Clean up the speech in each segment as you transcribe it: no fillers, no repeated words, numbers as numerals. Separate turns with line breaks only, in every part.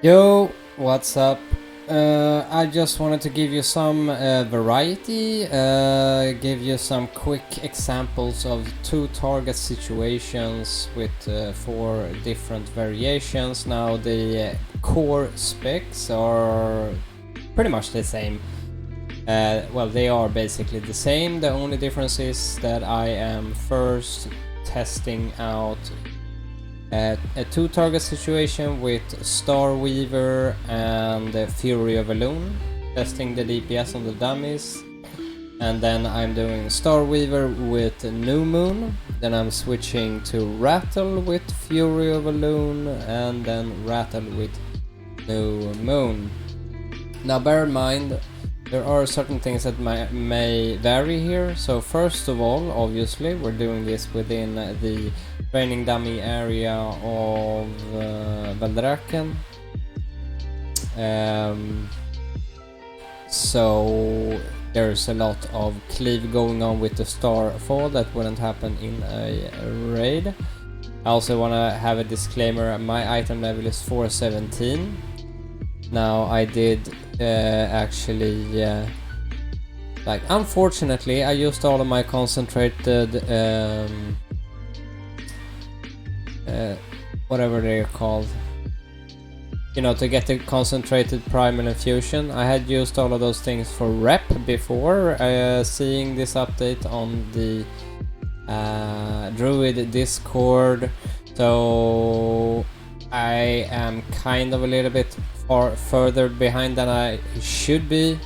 Yo, what's up? I just wanted to give you some variety, give you some quick examples of two target situations with four different variations. Now the core specs are pretty much the same. Well, they are basically the same. The only difference is that I am first testing out a two target situation with Star Weaver and Fury of a Loon, testing the DPS on the dummies, and then I'm doing Star Weaver with New Moon, then I'm switching to Rattle with Fury of a Loon, and then Rattle with New Moon. Now bear in mind, there are certain things that may vary here. So first of all, obviously, we're doing this within the training dummy area of Valdraken. So there's a lot of cleave going on with the Starfall that wouldn't happen in a raid. I also want to have a disclaimer, my item level is 417. Now I did actually, like, unfortunately I used all of my concentrated, whatever they're called, you know, to get the concentrated primal infusion. I had used all of those things for rep before seeing this update on the Druid Discord, so I am kind of a little bit further behind than I should be,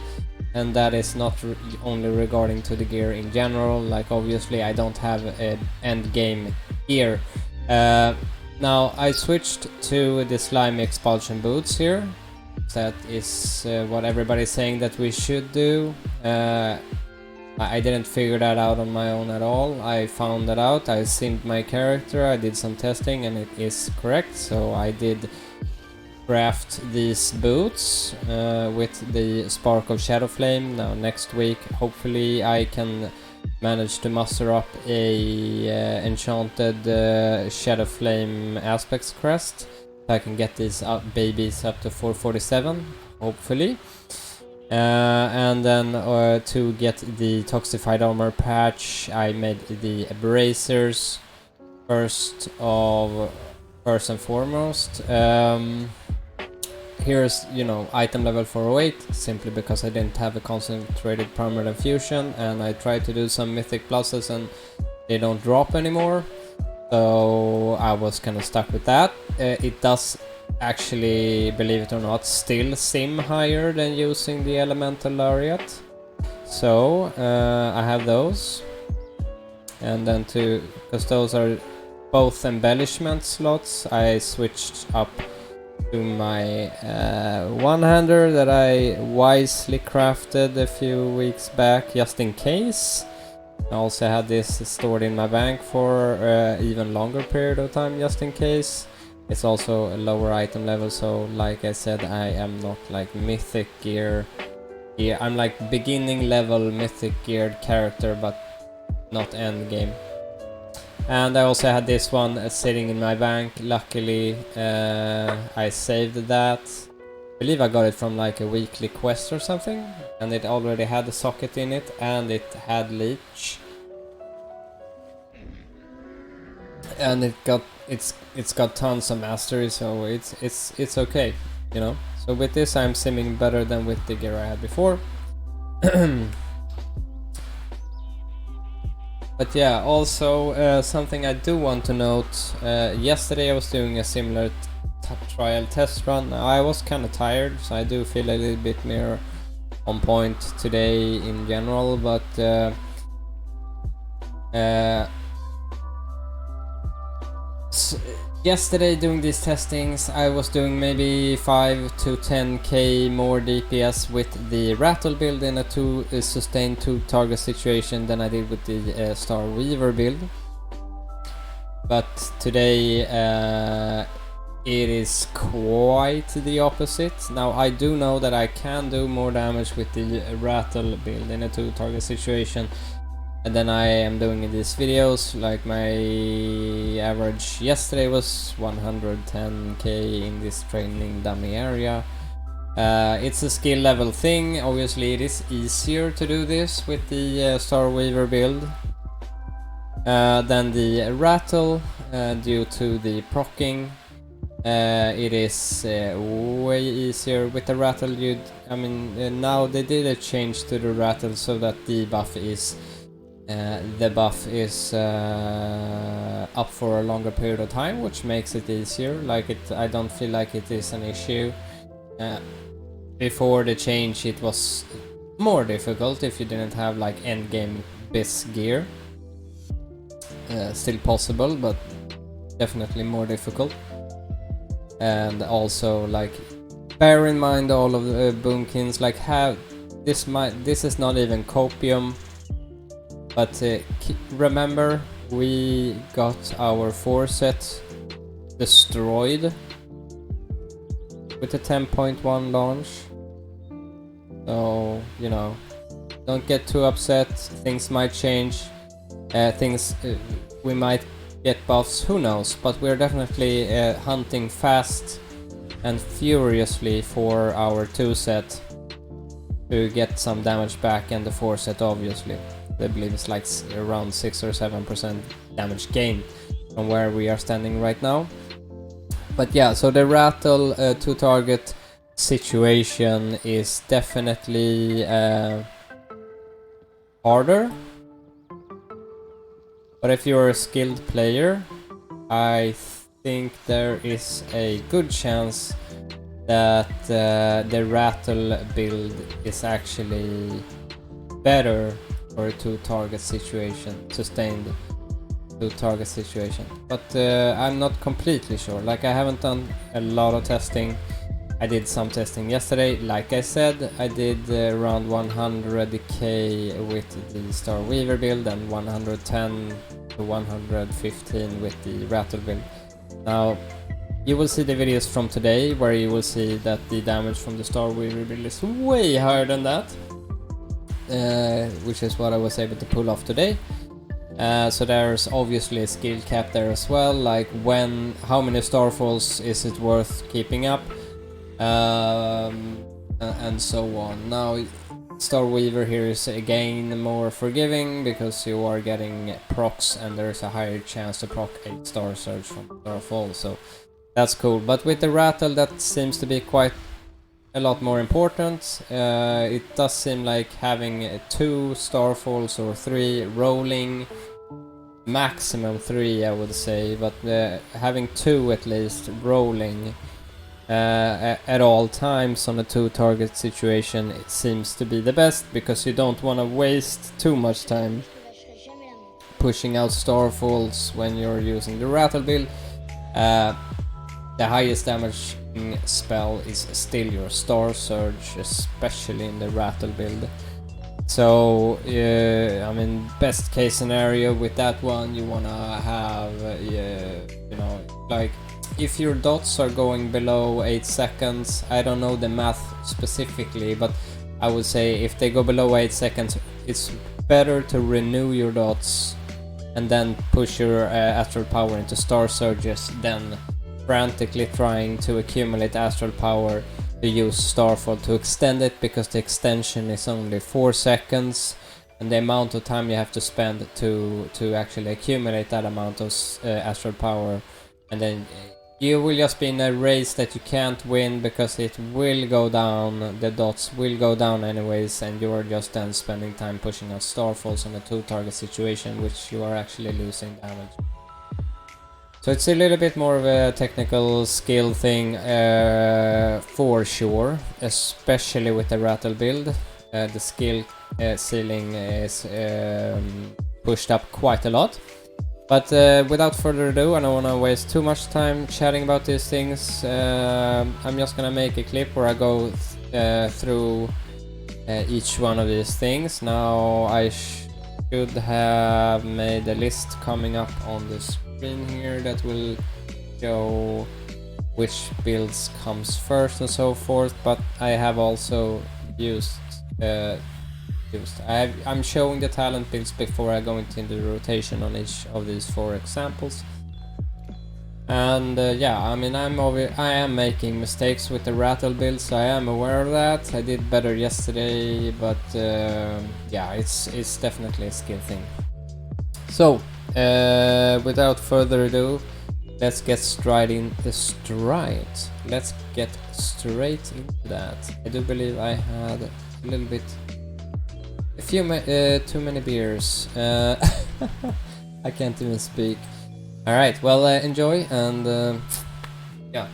and that is not only regarding to the gear in general. Like, obviously I don't have an end game gear. Now I switched to the slimy expulsion boots here. That is what everybody's saying that we should do. I didn't figure that out on my own at all. I found that out, I simmed my character, I did some testing, and it is correct. So I did craft these boots with the Spark of Shadow Flame. Now next week hopefully I can manage to muster up a enchanted Shadow Flame Aspects crest. So I can get these babies up to 447, hopefully. And then to get the Toxified Armor patch, I made the bracers first and foremost. Here's, you know, item level 408, simply because I didn't have a concentrated primal infusion, and I tried to do some mythic pluses and they don't drop anymore, so I was kind of stuck with that. It does actually, believe it or not, still sim higher than using the elemental lariat, so I have those. And then because those are both embellishment slots, I switched up to my one-hander that I wisely crafted a few weeks back just in case. I also had this stored in my bank for even longer period of time just in case. It's also a lower item level, so like I said, I am not like mythic gear. I'm like beginning level mythic geared character, but not end game. And I also had this one sitting in my bank. Luckily I saved that. I believe I got it from like a weekly quest or something, and it already had a socket in it, and it had leech, and it's got tons of mastery, so it's okay, you know. So with this I'm simming better than with the gear I had before. But yeah, also something I do want to note, yesterday I was doing a similar trial test run. Now, I was kind of tired, so I do feel a little bit more on point today in general, but yesterday doing these testings I was doing maybe 5 to 10k more DPS with the Rattle build in a sustained 2 target situation than I did with the Star Weaver build. But today it is quite the opposite. Now I do know that I can do more damage with the Rattle build in a 2 target situation, and then I am doing these videos. Like my average yesterday was 110k in this training dummy area. It's a skill level thing. Obviously it is easier to do this with the Star Weaver build than the Rattle due to the proccing. It is way easier with the Rattle. Now they did a change to the Rattle so that the buff is up for a longer period of time, which makes it easier. I don't feel like it is an issue. Before the change it was more difficult if you didn't have like endgame bis gear. Still possible, but definitely more difficult. And also, like, bear in mind all of the boomkins, like, this is not even copium, but remember we got our 4-set destroyed with the 10.1 launch, so you know, don't get too upset. Things might change, we might get buffs, who knows, but we're definitely hunting fast and furiously for our 2-set to get some damage back, and the 4-set obviously. I believe it's like around 6 or 7% damage gain from where we are standing right now. But yeah, so the Rattle 2-target situation is definitely harder. But if you're a skilled player, I think there is a good chance that the Rattle build is actually better for a 2-target situation, sustained 2-target situation. But I'm not completely sure. Like, I haven't done a lot of testing. I did some testing yesterday. Like I said, I did around 100k with the Star Weaver build and 110 to 115 with the Rattle build. Now, you will see the videos from today where you will see that the damage from the Star Weaver build is way higher than that, which is what I was able to pull off today. So there's obviously a skill cap there as well, like how many Starfalls is it worth keeping up, and so on. Now, Star Weaver here is again more forgiving because you are getting procs and there's a higher chance to proc 8 Star Surge from Starfall, so that's cool. But with the Rattle, that seems to be quite a lot more important. It does seem like having 2 Starfalls or 3 rolling, maximum 3 I would say, but having 2 at least rolling at all times on a 2-target situation, it seems to be the best, because you don't want to waste too much time pushing out Starfalls when you're using the Rattle build. The highest damage spell is still your Star Surge, especially in the Rattle build. So I mean, best case scenario with that one, you wanna have you know, like, if your dots are going below 8 seconds, I don't know the math specifically, but I would say if they go below 8 seconds, it's better to renew your dots and then push your astral power into Star Surges than frantically trying to accumulate astral power to use Starfall to extend it, because the extension is only 4 seconds, and the amount of time you have to spend to actually accumulate that amount of astral power, and then you will just be in a race that you can't win, because it will go down, the dots will go down anyways, and you're just then spending time pushing out Starfalls on a 2-target situation, which you are actually losing damage. So it's a little bit more of a technical skill thing for sure, especially with the Rattle build. The skill ceiling is pushed up quite a lot. But without further ado, I don't want to waste too much time chatting about these things. I'm just gonna make a clip where I go through each one of these things. Now, I should have made a list coming up on the screen here that will show which builds comes first and so forth, but I have also used used. I'm showing the talent builds before I go into the rotation on each of these 4 examples. And yeah, I mean, I am making mistakes with the rattle build, so I am aware of that. I did better yesterday, but yeah, it's definitely a skill thing. So without further ado, let's get straight into that. I do believe I had a little bit, a few too many beers. I can't even speak. Alright, well, enjoy, and yeah,